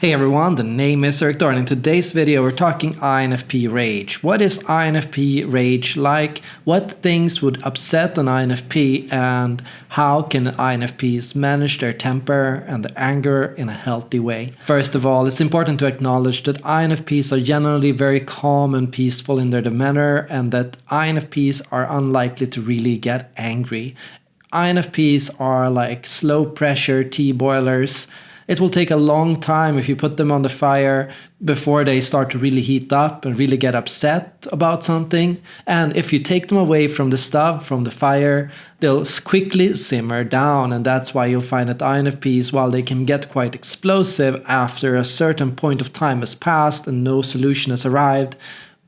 Hey everyone, the name is Erik Thor and in today's video we're talking INFP rage. What is INFP rage like? What things would upset an INFP and how can INFPs manage their temper and their anger in a healthy way? First of all, it's important to acknowledge that INFPs are generally very calm and peaceful in their demeanor and that INFPs are unlikely to really get angry. INFPs are like slow pressure tea boilers. It will take a long time if you put them on the fire before they start to really heat up and really get upset about something. And if you take them away from the stove, from the fire, they'll quickly simmer down. And that's why you'll find that INFPs, while they can get quite explosive after a certain point of time has passed and no solution has arrived,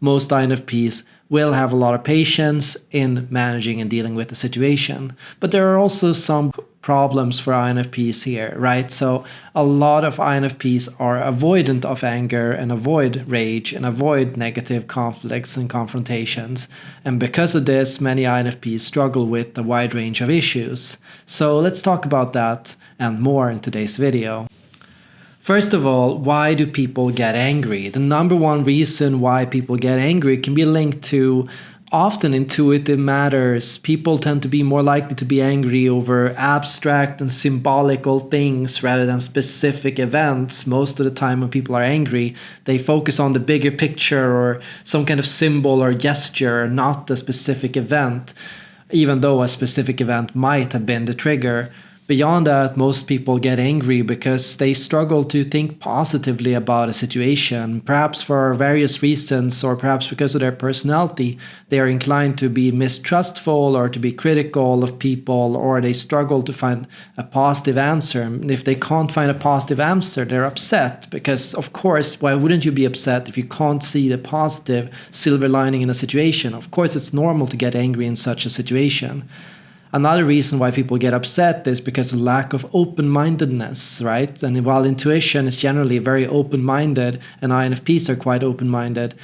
most INFPs will have a lot of patience in managing and dealing with the situation. But there are also some problems for INFPs here, right? So a lot of INFPs are avoidant of anger and avoid rage and avoid negative conflicts and confrontations. And because of this, many INFPs struggle with a wide range of issues. So let's talk about that and more in today's video. First of all, why do people get angry? The number one reason why people get angry can be linked to often intuitive matters. People tend to be more likely to be angry over abstract and symbolical things rather than specific events. Most of the time when people are angry, they focus on the bigger picture or some kind of symbol or gesture, not the specific event, even though a specific event might have been the trigger. Beyond that, most people get angry because they struggle to think positively about a situation, perhaps for various reasons or perhaps because of their personality. They are inclined to be mistrustful or to be critical of people, or they struggle to find a positive answer. And if they can't find a positive answer, they're upset because, of course, why wouldn't you be upset if you can't see the positive silver lining in a situation? Of course, it's normal to get angry in such a situation. Another reason why people get upset is because of lack of open-mindedness, right? And while intuition is generally very open-minded, and INFPs are quite open-minded,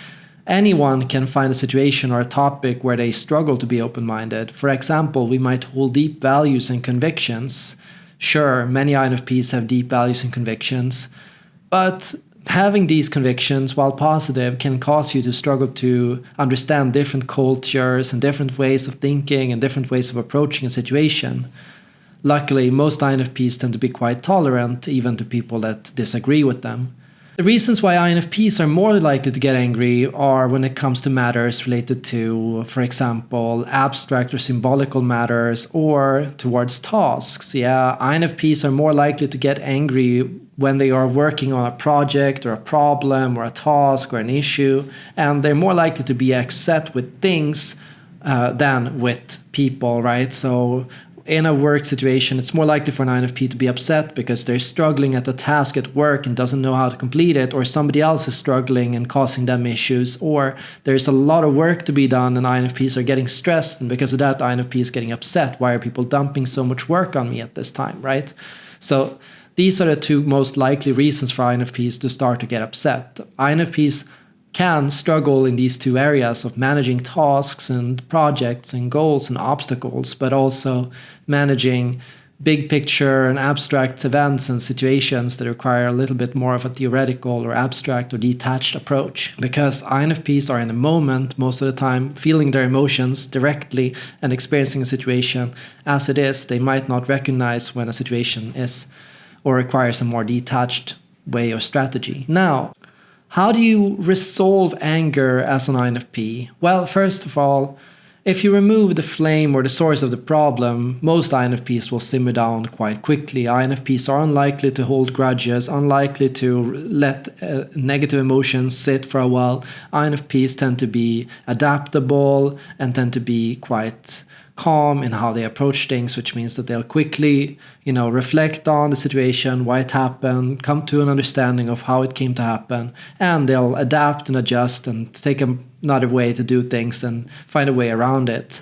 anyone can find a situation or a topic where they struggle to be open-minded. For example, we might hold deep values and convictions. Sure, many INFPs have deep values and convictions, but having these convictions, while positive, can cause you to struggle to understand different cultures and different ways of thinking and different ways of approaching a situation. Luckily, most INFPs tend to be quite tolerant, even to people that disagree with them. The reasons why INFPs are more likely to get angry are when it comes to matters related to, for example, abstract or symbolical matters or towards tasks. Yeah, INFPs are more likely to get angry when they are working on a project or a problem or a task or an issue, and they're more likely to be upset with things than with people, right? So in a work situation, it's more likely for an INFP to be upset because they're struggling at a task at work and doesn't know how to complete it, or somebody else is struggling and causing them issues, or there's a lot of work to be done and INFPs are getting stressed, and because of that, INFP is getting upset. Why are people dumping so much work on me at this time, right? So these are the two most likely reasons for INFPs to start to get upset. INFPs can struggle in these two areas of managing tasks and projects and goals and obstacles, but also managing big picture and abstract events and situations that require a little bit more of a theoretical or abstract or detached approach. Because INFPs are in the moment most of the time, feeling their emotions directly and experiencing a situation as it is, they might not recognize when a situation is or requires a more detached way or strategy. Now, how do you resolve anger as an INFP? Well, first of all, if you remove the flame or the source of the problem, most INFPs will simmer down quite quickly. INFPs are unlikely to hold grudges, unlikely to let negative emotions sit for a while. INFPs tend to be adaptable and tend to be quite calm in how they approach things, which means that they'll quickly, reflect on the situation, why it happened, come to an understanding of how it came to happen, and they'll adapt and adjust and take another way to do things and find a way around it.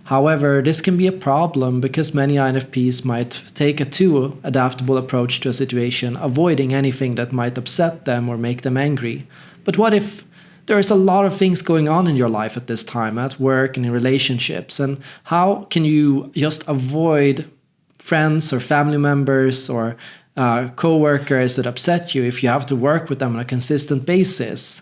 However, this can be a problem because many INFPs might take a too adaptable approach to a situation, avoiding anything that might upset them or make them angry. But what if there's a lot of things going on in your life at this time, at work and in relationships, and how can you just avoid friends or family members or co-workers that upset you, if you have to work with them on a consistent basis,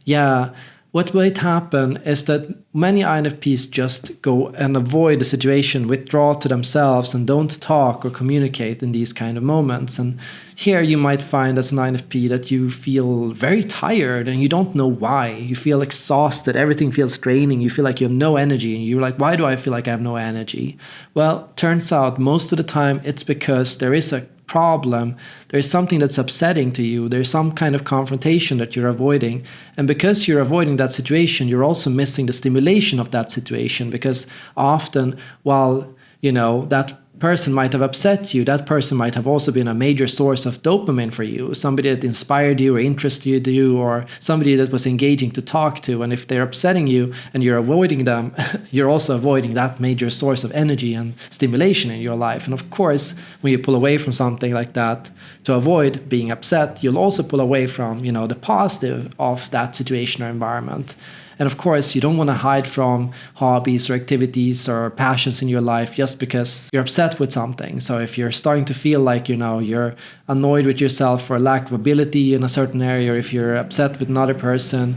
yeah, what might happen is that many INFPs just go and avoid the situation, withdraw to themselves, and don't talk or communicate in these kind of moments. And here you might find as an INFP that you feel very tired and you don't know why. You feel exhausted, everything feels draining, you feel like you have no energy, and you're like, why do I feel like I have no energy? Well, turns out most of the time it's because there is a problem, there's something that's upsetting to you, there's some kind of confrontation that you're avoiding, and because you're avoiding that situation, you're also missing the stimulation of that situation, because often while that person might have upset you, that person might have also been a major source of dopamine for you, somebody that inspired you or interested you, or somebody that was engaging to talk to. And if they're upsetting you and you're avoiding them, you're also avoiding that major source of energy and stimulation in your life. And of course, when you pull away from something like that to avoid being upset, you'll also pull away from the positive of that situation or environment. And of course, you don't want to hide from hobbies or activities or passions in your life just because you're upset with something. So if you're starting to feel like, you're annoyed with yourself for a lack of ability in a certain area, or if you're upset with another person,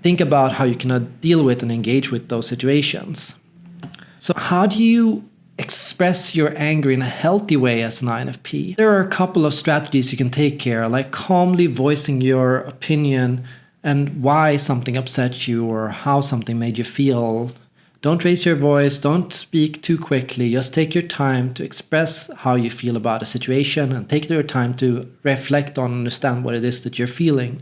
think about how you can deal with and engage with those situations. So how do you express your anger in a healthy way as an INFP? There are a couple of strategies you can take here, like calmly voicing your opinion and why something upset you or how something made you feel. Don't raise your voice, don't speak too quickly, just take your time to express how you feel about a situation and take your time to reflect on and understand what it is that you're feeling.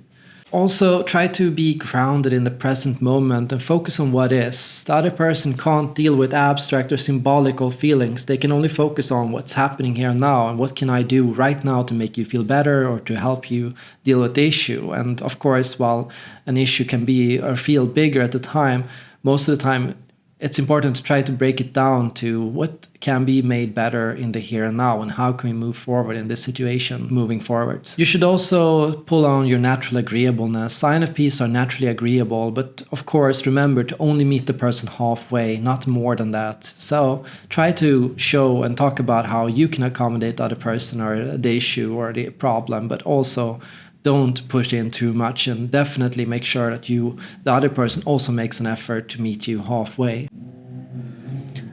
Also, try to be grounded in the present moment and focus on what is. The other person can't deal with abstract or symbolical feelings. They can only focus on what's happening here now and what can I do right now to make you feel better or to help you deal with the issue. And of course, while an issue can be or feel bigger at the time, most of the time it's important to try to break it down to what can be made better in the here and now and how can we move forward in this situation moving forward. You should also pull on your natural agreeableness. INFPs are naturally agreeable, but of course remember to only meet the person halfway, not more than that. So try to show and talk about how you can accommodate the other person or the issue or the problem, but also don't push in too much, and definitely make sure that the other person also makes an effort to meet you halfway.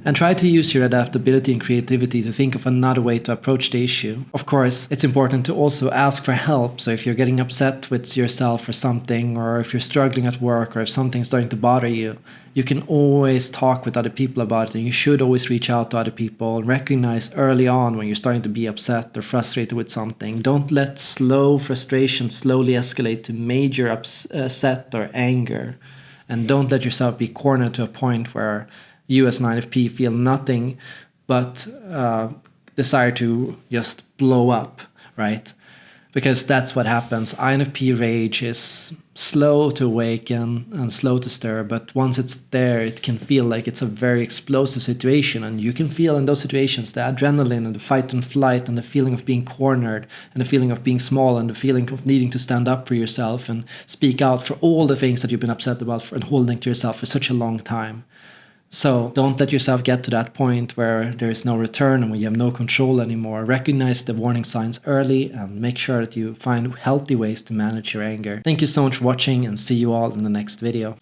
And try to use your adaptability and creativity to think of another way to approach the issue. Of course, it's important to also ask for help. So if you're getting upset with yourself or something, or if you're struggling at work, or if something's starting to bother you, you can always talk with other people about it, and you should always reach out to other people and recognize early on when you're starting to be upset or frustrated with something. Don't let slow frustration slowly escalate to major upset or anger. And don't let yourself be cornered to a point where you as an INFP feel nothing but desire to just blow up, right? Because that's what happens. INFP rage is slow to awaken and slow to stir, but once it's there, it can feel like it's a very explosive situation, and you can feel in those situations the adrenaline and the fight and flight and the feeling of being cornered and the feeling of being small and the feeling of needing to stand up for yourself and speak out for all the things that you've been upset about and holding to yourself for such a long time. So don't let yourself get to that point where there is no return and when you have no control anymore. Recognize the warning signs early and make sure that you find healthy ways to manage your anger. Thank you so much for watching, and see you all in the next video.